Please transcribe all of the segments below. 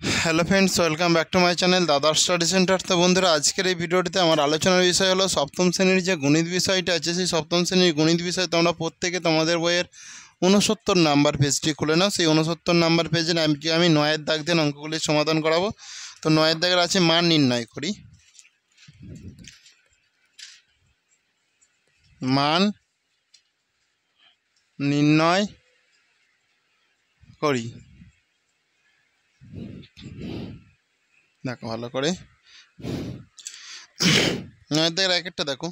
Hello friends, welcome back to my channel দাদার study centre. তো বন্ধুরা, আজকের এই ভিডিওটিতে আমার আলোচনার বিষয় হলো সপ্তম শ্রেণীর যে গণিত বিষয়টা আছে, সেই সপ্তম শ্রেণীর গণিত বিষয় তোমরা প্রত্যেকে তোমাদের বইয়ের 69 নাম্বার পেজটি খুলে নাও। সেই 69 নাম্বার পেজে আমি 9-এর দাগ দিয়ে অঙ্কগুলির সমাধান করাবো। তো 9-এর দাগের আছে মান নির্ণয় করি। মান নির্ণয় করি। দেখো ভালো করে 9-এর দাগের একটা দেখো।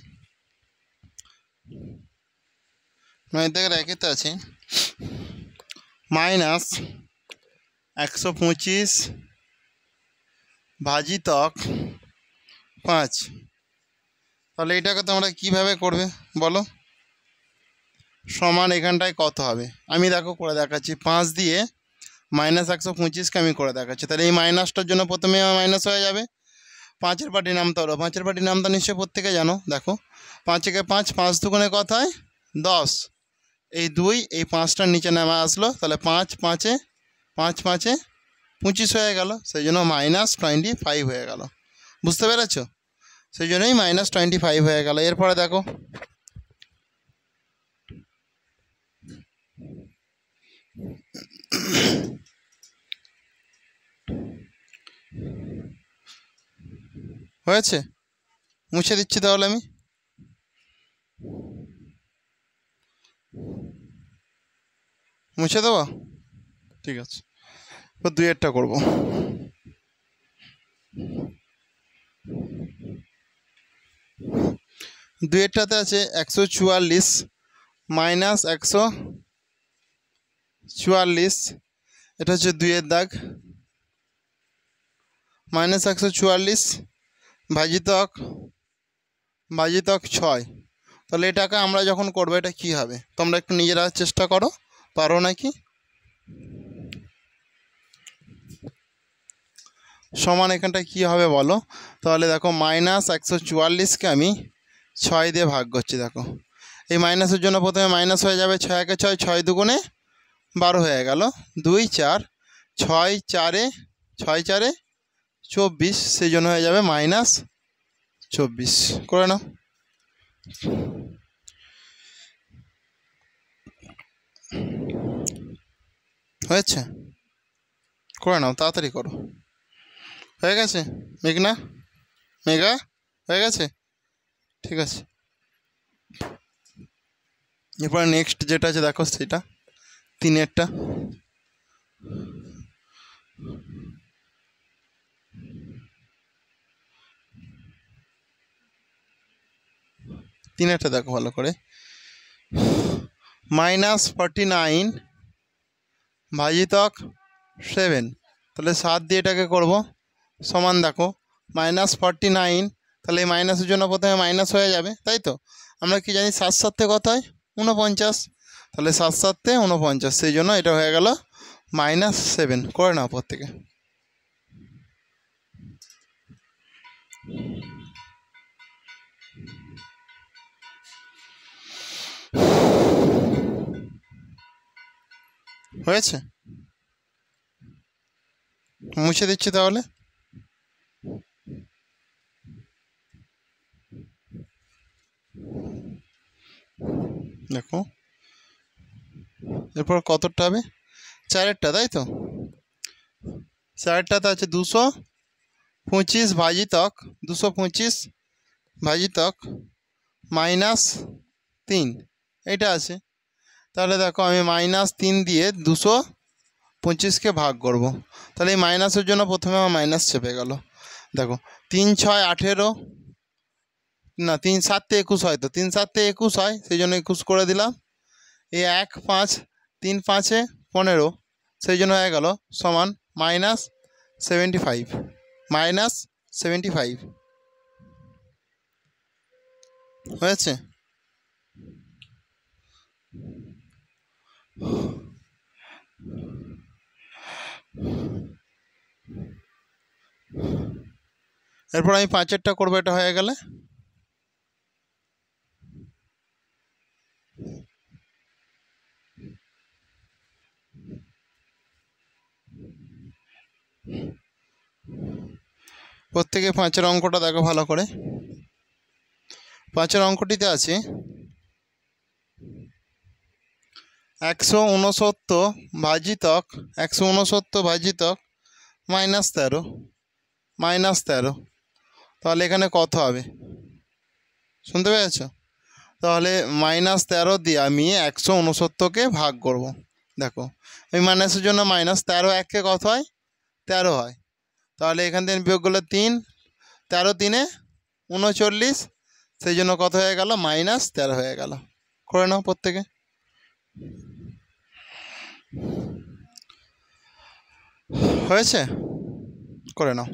9-এর দাগের একেতে আছে -125 ভাজিতক 5। তাহলে এটাকে তোমরা কিভাবে করবে বলো? সমান এখানটায় কত হবে আমি দেখো করে দেখাচ্ছি। 5 দিয়ে -125কে আমি করে দেখাচ্ছি। তাহলে এই মাইনাসটার জন্য প্রথমে আমার মাইনাস হয়ে যাবে। 5-এর পাটি নামতে হলো। 5-এর পাটি নামটা নিশ্চয়ই প্রত্যেকে জানো। দেখো 5 একে 5, 5 দুগুণে কত হয় 10। এই 2 এই 5টার নিচে নামা আসলো। তাহলে 5 5-এ 5 5-এ 25 হয়ে গেল। সেই জন্য -25 হয়ে গেল। বুঝতে পেরেছ? সেই জন্যই -25 হয়ে গেল। এরপরে দেখো হয়েছে, মুছে দিচ্ছি। তাহলে আমি মুছে দেবো, ঠিক আছে। এবার 2-এরটা করবো। 2-এরটাতে আছে 144 -144। এটা হচ্ছে 2-এর দাগ। -144 ভাজিতক 6। তাহলে এটাকে আমরা যখন করবো এটা কি হবে তোমরা একটু নিজেরা চেষ্টা করো, পারো নাকি? সমান এখানটায় কী হবে বলো? তাহলে দেখো -144কে আমি 6 দিয়ে ভাগ করছি। দেখো এই মাইনাসের জন্য প্রথমে মাইনাস হয়ে যাবে। 6 একে 6, 6 দুগুণে 12 হয়ে গেল। 2 4, 6 4-এ 6 4-এ 24, সেই জন্য হয়ে যাবে -24। করে নাও। হয়েছে? করে নাও, তাড়াতাড়ি করো। হয়ে গেছে মেঘনা? মেঘা হয়ে গেছে? ঠিক আছে। এরপরে নেক্সট যেটা আছে দেখো, সেটা 3-এরটা। 3-এরটা দেখো ভালো করে। -49 ভাজিতক 7। তাহলে 7 দিয়ে এটাকে করবো। সমান দেখো -49। তাহলে এই মাইনাসের জন্য প্রথমে মাইনাস হয়ে যাবে, তাই তো? আমরা কি জানি 7 7-এ কত হয় 49। তাহলে 7 7-এ 49, সেই জন্য এটা হয়ে গেল -7। করে নাও প্রত্যেকে। হয়েছে? মুছে দিচ্ছি তাহলে। দেখো এরপর কতটা হবে? 4-এরটা, তাই তো? 4-এরটাতে আছে 225 ভাজিতক 225 ভাজিতক -3, এটা আছে। তাহলে দেখো আমি -3 দিয়ে 225কে ভাগ করব। তাহলে এই মাইনাসের জন্য প্রথমে আমার মাইনাস চেপে গেল। দেখো 3 6 18, না 3 7-এ 21 হয়। তো 3 7-এ 21 হয়, সেই জন্য 21 করে দিলাম। এই 1 5 3 5-এ 15, সেই জন্য হয়ে গেল সমান -75। -75 হয়েছে? এরপর আমি 5-এরটা করবো। এটা হয়ে গেলে প্রত্যেকে 5-এর অঙ্কটা দেখো ভালো করে। 5-এর অঙ্কটিতে আছে 169 ভাজিতক -13 তাহলে এখানে কত হবে শুনতে পেয়েছ? তাহলে -13 দিয়ে আমি 169কে ভাগ করব। দেখো এই মাইনাসের জন্য -13 1-কে কত হয় 13 হয়। তাহলে এখান থেকে বিয়োগ করলে 3, 13 3-এ 39, সেই জন্য কত হয়ে গেল -13 হয়ে গেল। করে নাও প্রত্যেকে। হয়েছে? করে নাও।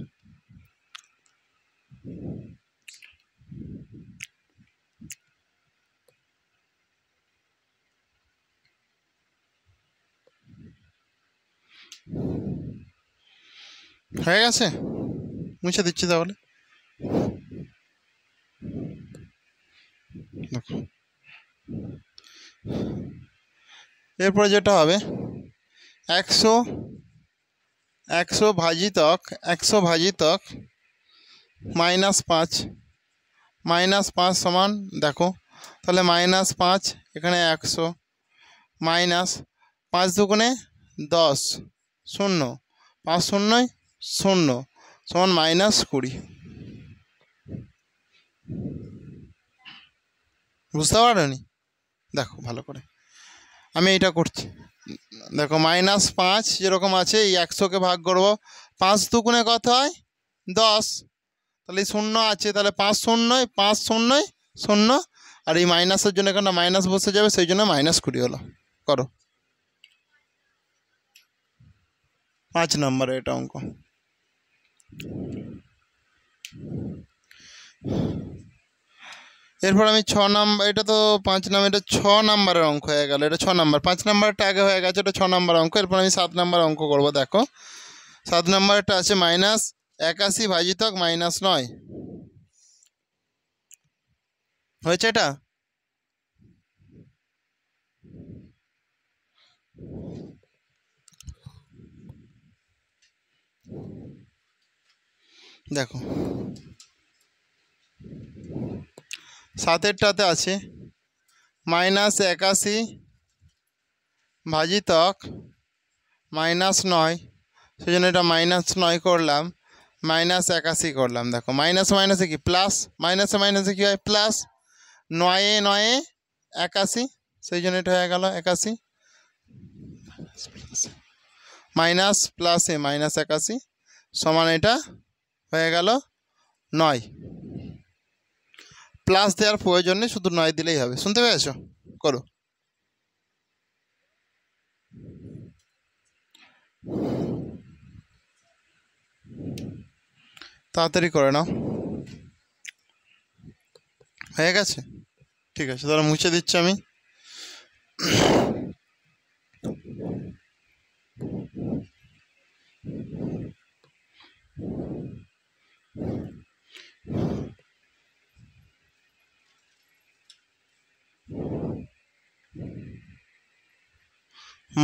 হয়ে গেছে? মুছে দিচ্ছি তাহলে। দেখো এরপরে যেটা হবে 100 ভাজিতক -5 সমান দেখো তাহলে -5 এখানে 100 মাইনাস 5 দুগুণে 10 0 5 0 0 সমান -20। বুঝতে পারোনি? দেখো ভালো করে আমি এইটা করছি। দেখো -5 যেরকম আছে এই 100কে ভাগ করবো 5 দুগুণে কত হয় 10, তাহলে 0 আছে তাহলে 5 0 5 0 0 আর এই মাইনাসের জন্য এখানে মাইনাস বসে যাবে সেই জন্য -20 হলো। করো 5 নম্বরে এটা অঙ্ক। এরপর আমি 6 নাম্বার, এটা তো 5 নাম্বার, এটা 6 নাম্বারের অঙ্ক হয়ে গেল। এটা 6 নাম্বার, 5 নাম্বারটা আগে হয়ে গেছে, এটা 6 নাম্বার অঙ্ক। এরপর আমি 7 নাম্বার অঙ্ক করব। দেখো 7 নাম্বারটা আছে -81 ভাজিতক -9 হয়েছে। এটা দেখো 7-এরটাতে আছে -81 ভাজিতক -9, সেই জন্য এটা -9 করলাম, -81 করলাম। দেখো মাইনাসে মাইনাসে কি প্লাস, মাইনাসে মাইনাসে কী হয় প্লাস, 9 9 81, সেই জন্য এটা হয়ে গেল 81 মাইনাস প্লাসে -81 সমান এটা হয়ে গেল 9। প্লাস দেওয়ার প্রয়োজন নেই, শুধু 9 দিলেই হবে। শুনতে পেয়েছো? করো। তাড়াতাড়ি করে নাও। হয়ে গেছে? ঠিক আছে, তাহলে মুছে দিচ্ছি আমি।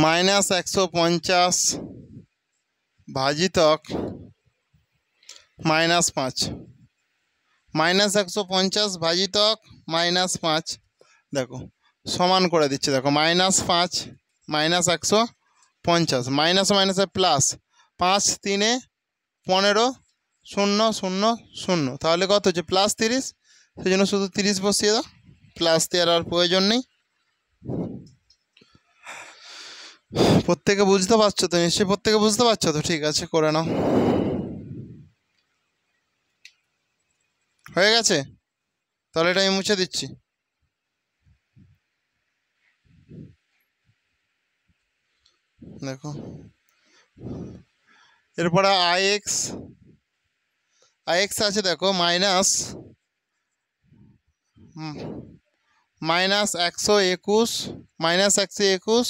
-150 ভাজিতক -5, -150 ভাজিতক -5 দেখো সমান করে দিচ্ছি। দেখো -5 -150, মাইনাস মাইনাসে প্লাস, 5 3 15 0 0 0, তাহলে কত হচ্ছে +30, সেই জন্য শুধু 30 বসিয়ে দাও, প্লাস দেওয়ার আর প্রয়োজন নেই। প্রত্যেকে বুঝতে পারছো তো? নিশ্চয়ই প্রত্যেকে বুঝতে পারছো তো? ঠিক আছে, করে নাও। হয়ে গেছে? তাহলে এটা আমি মুছে দিচ্ছি। দেখো এরপরে আইএক্স আছে। দেখো -121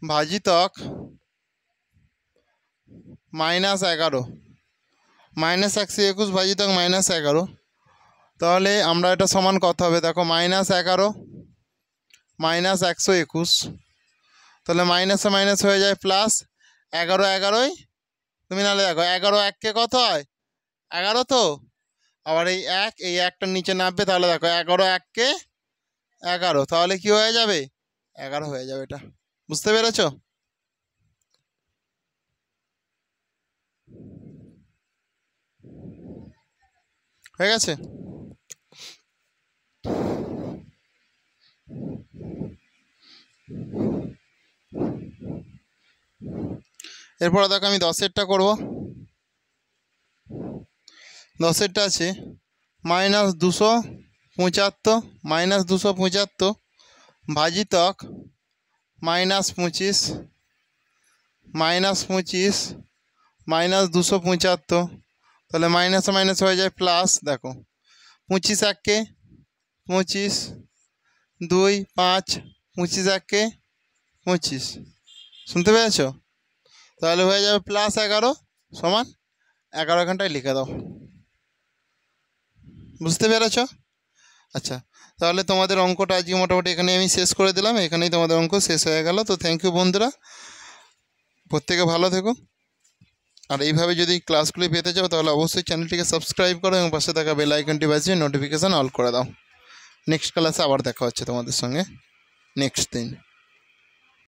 ভাজিতক -11, -121 ভাজিতক -11, তাহলে আমরা এটা সমান কত হবে? দেখো -11 -121, তাহলে মাইনাসে মাইনাস হয়ে যায় প্লাস, 11 11 তুমি নাহলে দেখো 11 1 কে কত হয় 11 তো, আবার এই একটার নিচে নামবে, তাহলে দেখো 11 1 কে 11, তাহলে কি হয়ে যাবে 11 হয়ে যাবে। এটা বুঝতে পেরেছো? হয়ে গেছে। এরপরে দেখো আমি 10-এরটা করবো। 10-এরটা আছে -275 -275 ভাজিতক -25 -25 -275, তাহলে মাইনাসে মাইনাস হয়ে যায় প্লাস। দেখো 25 1 কে 25, 2 5, 25 1 কে 25, শুনতে পেয়েছো? তাহলে হয়ে যাবে +11 সমান 11 এখানটায় লিখে দাও। বুঝতে পেরেছো? আচ্ছা, তাহলে তোমাদের অঙ্কটা আজকে মোটামুটি এখানে আমি শেষ করে দিলাম। এখানেই তোমাদের অঙ্ক শেষ হয়ে গেল। তো থ্যাংক ইউ বন্ধুরা, প্রত্যেকে ভালো থেকো। আর এইভাবে যদি ক্লাসগুলি পেতে চাও তাহলে অবশ্যই চ্যানেলটিকে সাবস্ক্রাইব করো এবং পাশে থাকা বেল আইকনটি বাজিয়ে নোটিফিকেশান অল করে দাও। নেক্সট ক্লাসে আবার দেখা হচ্ছে তোমাদের সঙ্গে নেক্সট দিন।